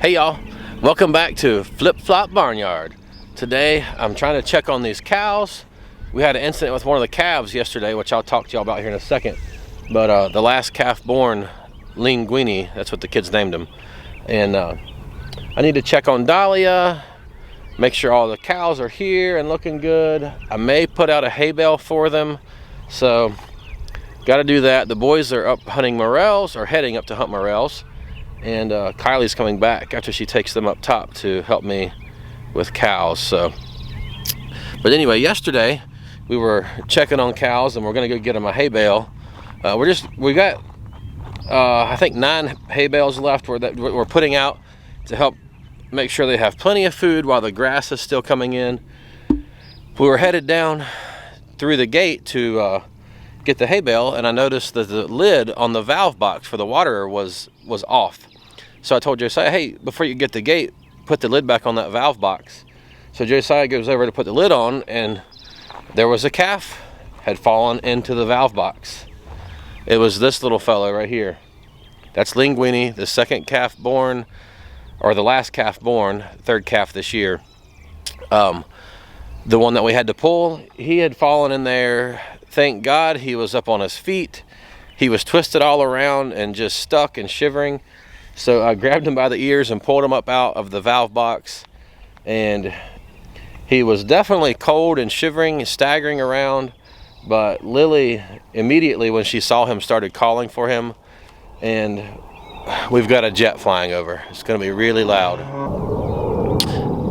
Hey y'all, welcome back to Flip Flop Barnyard. Today I'm trying to check on these cows. We had an incident with one of the calves yesterday, which I'll talk to y'all about here in a second. But the last calf born, Linguini, that's what the kids named him. And I need to check on Dahlia, make sure all the cows are here and looking good. I may put out a hay bale for them, so got to do that. The boys are up hunting morels, or heading up to hunt morels. And Kylie's coming back after she takes them up top to help me with cows. So, but anyway, yesterday we were checking on cows, and we're gonna go get them a hay bale. We got I think 9 hay bales left that we're putting out to help make sure they have plenty of food while the grass is still coming in. We were headed down through the gate to get the hay bale, and I noticed that the lid on the valve box for the water was off. So I told Josiah, hey, before you get the gate, put the lid back on that valve box. So Josiah goes over to put the lid on, and there was a calf had fallen into the valve box. It was this little fellow right here. That's Linguini, the second calf born, or the last calf born, third calf this year. The one that we had to pull, he had fallen in there. Thank God he was up on his feet. He was twisted all around and just stuck and shivering. So I grabbed him by the ears and pulled him up out of the valve box, and he was definitely cold and shivering and staggering around. But Lily, immediately when she saw him, started calling for him, and we've got a jet flying over. It's going to be really loud.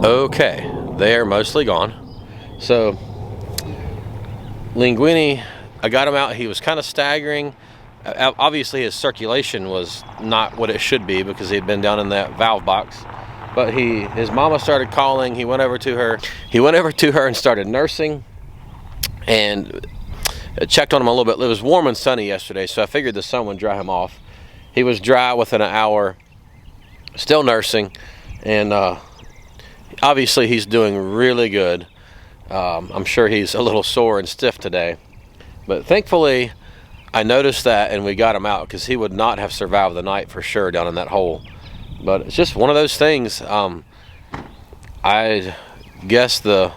Okay, they are mostly gone. So Linguini, I got him out. He was kind of staggering. Obviously his circulation was not what it should be because he'd been down in that valve box. But his mama started calling. He went over to her. And started nursing, and checked on him a little bit. It was warm and sunny yesterday, so I figured the sun would dry him off. He was dry within an hour, still nursing, and obviously he's doing really good. I'm sure he's a little sore and stiff today, but thankfully I noticed that, and we got him out, because he would not have survived the night for sure down in that hole. But it's just one of those things. I guess the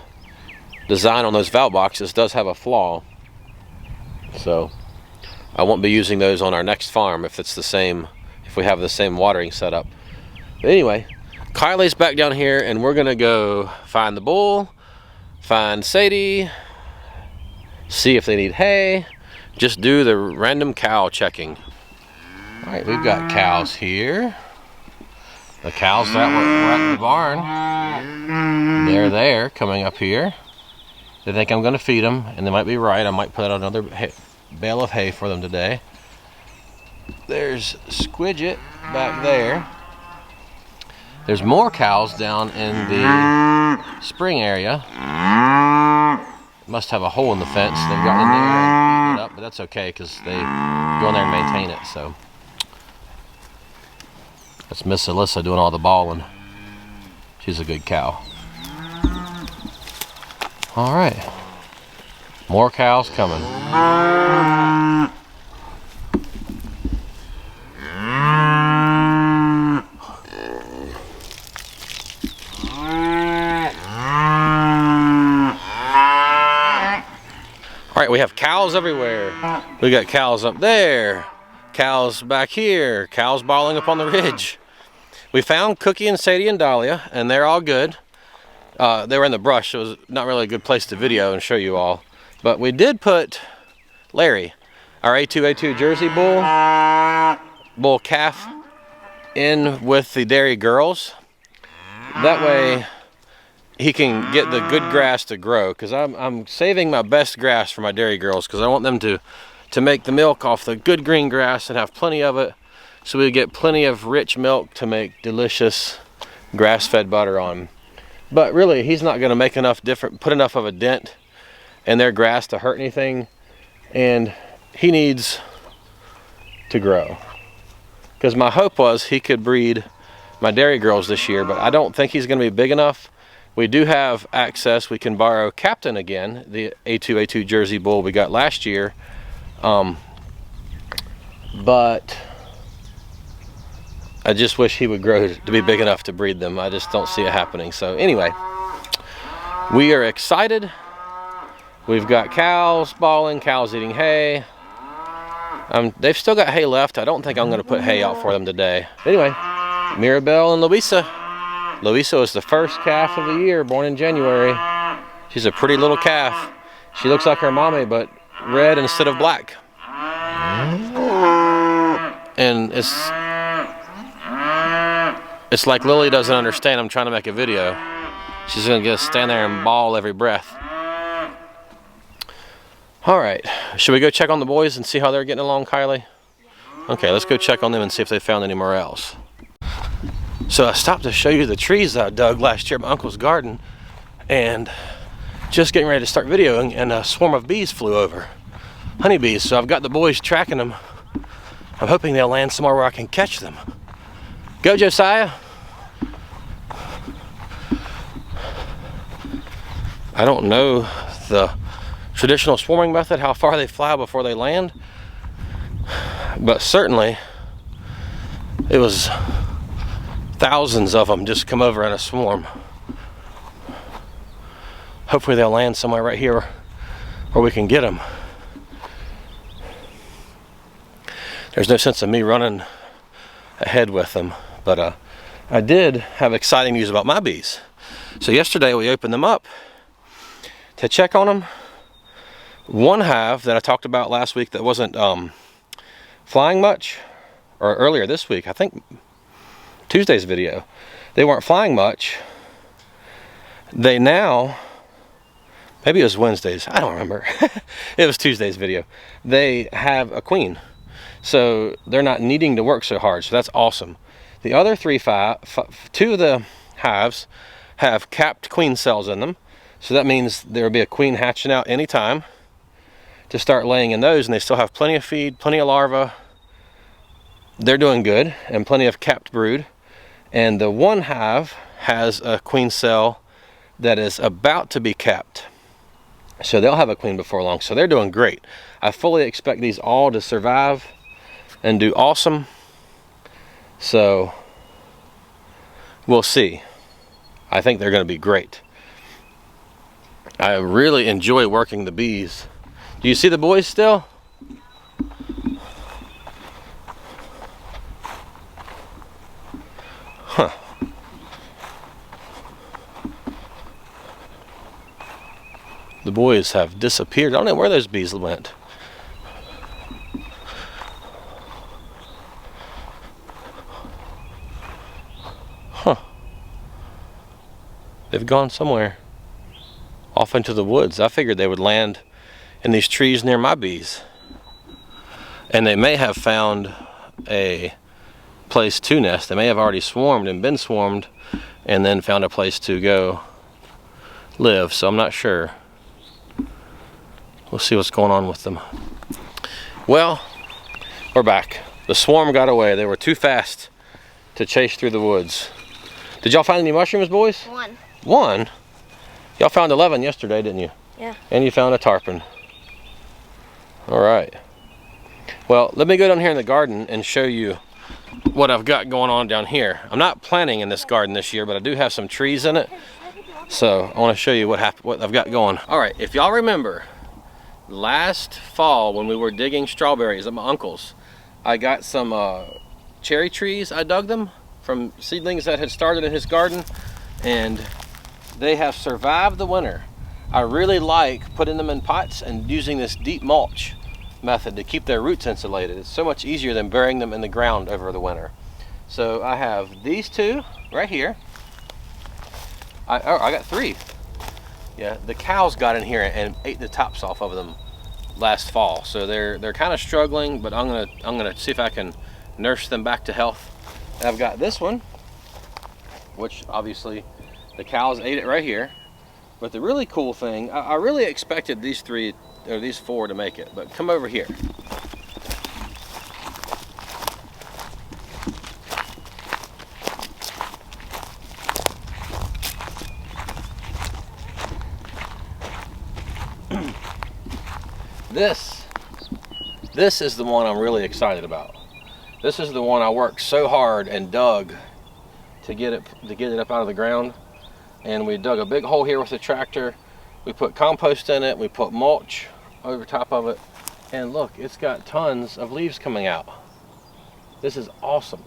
design on those valve boxes does have a flaw, so I won't be using those on our next farm if we have the same watering setup. But anyway, Kylie's back down here, and we're gonna go find the bull, find Sadie, see if they need hay, just do the random cow checking. All right, we've got cows here. The cows that were at the barn, they're there, coming up here. They think I'm gonna feed them, and they might be right. I might put out another bale of hay for them today. There's Squidget back there. There's more cows down in the spring area. Must have a hole in the fence. They've gotten in there and eaten it up, but that's okay because they go in there and maintain it. So that's Miss Alyssa doing all the balling. She's a good cow. All right, more cows coming. All right, we have cows everywhere. We got cows up there, cows back here, cows balling up on the ridge. We found Cookie and Sadie and Dahlia, and they're all good. They were in the brush, so it was not really a good place to video and show you all. But we did put Larry, our A2 Jersey bull calf, in with the dairy girls. That way he can get the good grass to grow, because I'm saving my best grass for my dairy girls, because I want them to make the milk off the good green grass and have plenty of it, so we get plenty of rich milk to make delicious grass-fed butter on. But really, he's not going to put enough of a dent in their grass to hurt anything, and he needs to grow. Because my hope was he could breed my dairy girls this year, but I don't think he's going to be big enough. We do have access. We can borrow Captain again, the A2 Jersey bull we got last year. But I just wish he would grow to be big enough to breed them. I just don't see it happening. So anyway, we are excited. We've got cows bawling, cows eating hay. They've still got hay left. I don't think I'm going to put hay out for them today. Anyway, Mirabelle and Louisa. Louisa is the first calf of the year, born in January. She's a pretty little calf. She looks like her mommy, but red instead of black. And it's like Lily doesn't understand I'm trying to make a video. She's going to just stand there and bawl every breath. All right, should we go check on the boys and see how they're getting along, Kylie? Okay, let's go check on them and see if they found any morels. So I stopped to show you the trees that I dug last year at my uncle's garden, and just getting ready to start videoing, and a swarm of bees flew over. Honeybees, so I've got the boys tracking them. I'm hoping they'll land somewhere where I can catch them. Go, Josiah. I don't know the traditional swarming method, how far they fly before they land, but certainly it was thousands of them just come over in a swarm. Hopefully they'll land somewhere right here where we can get them. There's no sense of me running ahead with them, but I did have exciting news about my bees. So yesterday we opened them up to check on them. One hive that I talked about last week that wasn't flying much, or earlier this week, I think Tuesday's video, they weren't flying much. They now, maybe it was Wednesday's, I don't remember. It was Tuesday's video. They have a queen, so they're not needing to work so hard, so that's awesome. The other two of the hives have capped queen cells in them, so that means there will be a queen hatching out anytime to start laying in those, and they still have plenty of feed, plenty of larvae. They're doing good, and plenty of capped brood. And the one hive has a queen cell that is about to be capped, so they'll have a queen before long, so they're doing great. I fully expect these all to survive and do awesome, so we'll see. I think they're going to be great. I really enjoy working the bees. Do you see the boys still? Huh. The boys have disappeared. I don't know where those bees went. Huh. They've gone somewhere off into the woods. I figured they would land in these trees near my bees, and they may have found a place to nest. They may have already swarmed and been swarmed and then found a place to go live, so I'm not sure. We'll see what's going on with them. Well, we're back. The swarm got away. They were too fast to chase through the woods. Did y'all find any mushrooms, boys? One. One? Y'all found 11 yesterday, didn't you? Yeah. And you found a tarpon. All right. Well, let me go down here in the garden and show you what I've got going on down here. I'm not planting in this garden this year, but I do have some trees in it. So I want to show you what I've got going. All right, if y'all remember, last fall when we were digging strawberries at my uncle's, I got some cherry trees. I dug them from seedlings that had started in his garden, and they have survived the winter. I really like putting them in pots and using this deep mulch method to keep their roots insulated. It's so much easier than burying them in the ground over the winter. So I have these two right here. I got three. Yeah, the cows got in here and ate the tops off of them last fall, so they're kind of struggling, but I'm gonna see if I can nurse them back to health. And I've got this one, which obviously the cows ate it right here. But the really cool thing, I really expected these three or these four to make it, but come over here. This is the one I'm really excited about. This is the one I worked so hard and dug to get it up out of the ground. And we dug a big hole here with the tractor. We put compost in it. We put mulch over top of it. And look, it's got tons of leaves coming out. This is awesome.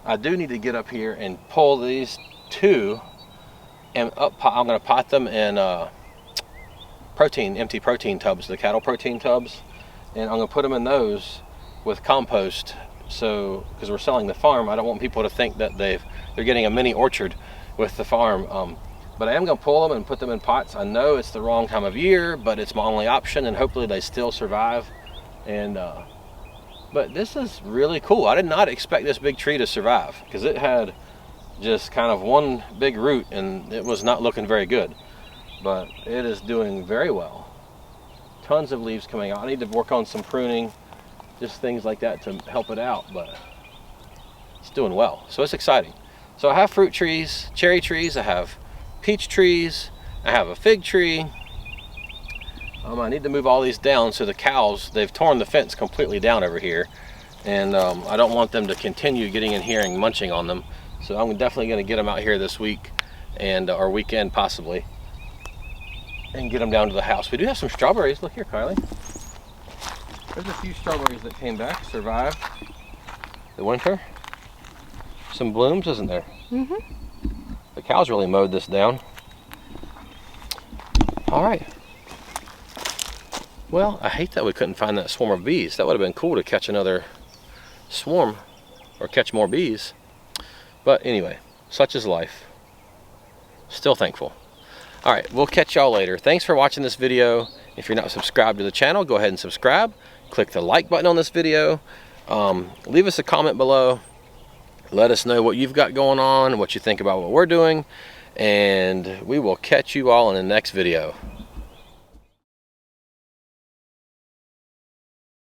I do need to get up here and pull these two and up. I'm going to pot them in empty protein tubs, the cattle protein tubs. And I'm going to put them in those with compost. So, because we're selling the farm, I don't want people to think that they're getting a mini orchard with the farm. But I am going to pull them and put them in pots. I know it's the wrong time of year, but it's my only option, and hopefully they still survive. And but this is really cool. I did not expect this big tree to survive, because it had just kind of one big root and it was not looking very good. But it is doing very well. Tons of leaves coming out. I need to work on some pruning, just things like that to help it out, but it's doing well. So it's exciting. So I have fruit trees, cherry trees, I have peach trees, I have a fig tree. I need to move all these down so the cows, they've torn the fence completely down over here, and I don't want them to continue getting in here and munching on them. So I'm definitely going to get them out here this week, and or weekend possibly, and get them down to the house. We do have some strawberries. Look here, Kylie. There's a few strawberries that came back, survived the winter. Some blooms, isn't there? Mm-hmm. The cows really mowed this down. All right. Well, I hate that we couldn't find that swarm of bees. That would have been cool to catch another swarm or catch more bees. But anyway, such is life. Still thankful. All right, we'll catch y'all later. Thanks for watching this video. If you're not subscribed to the channel, go ahead and subscribe. Click the like button on this video. Leave us a comment below. Let us know what you've got going on, what you think about what we're doing, and we will catch you all in the next video.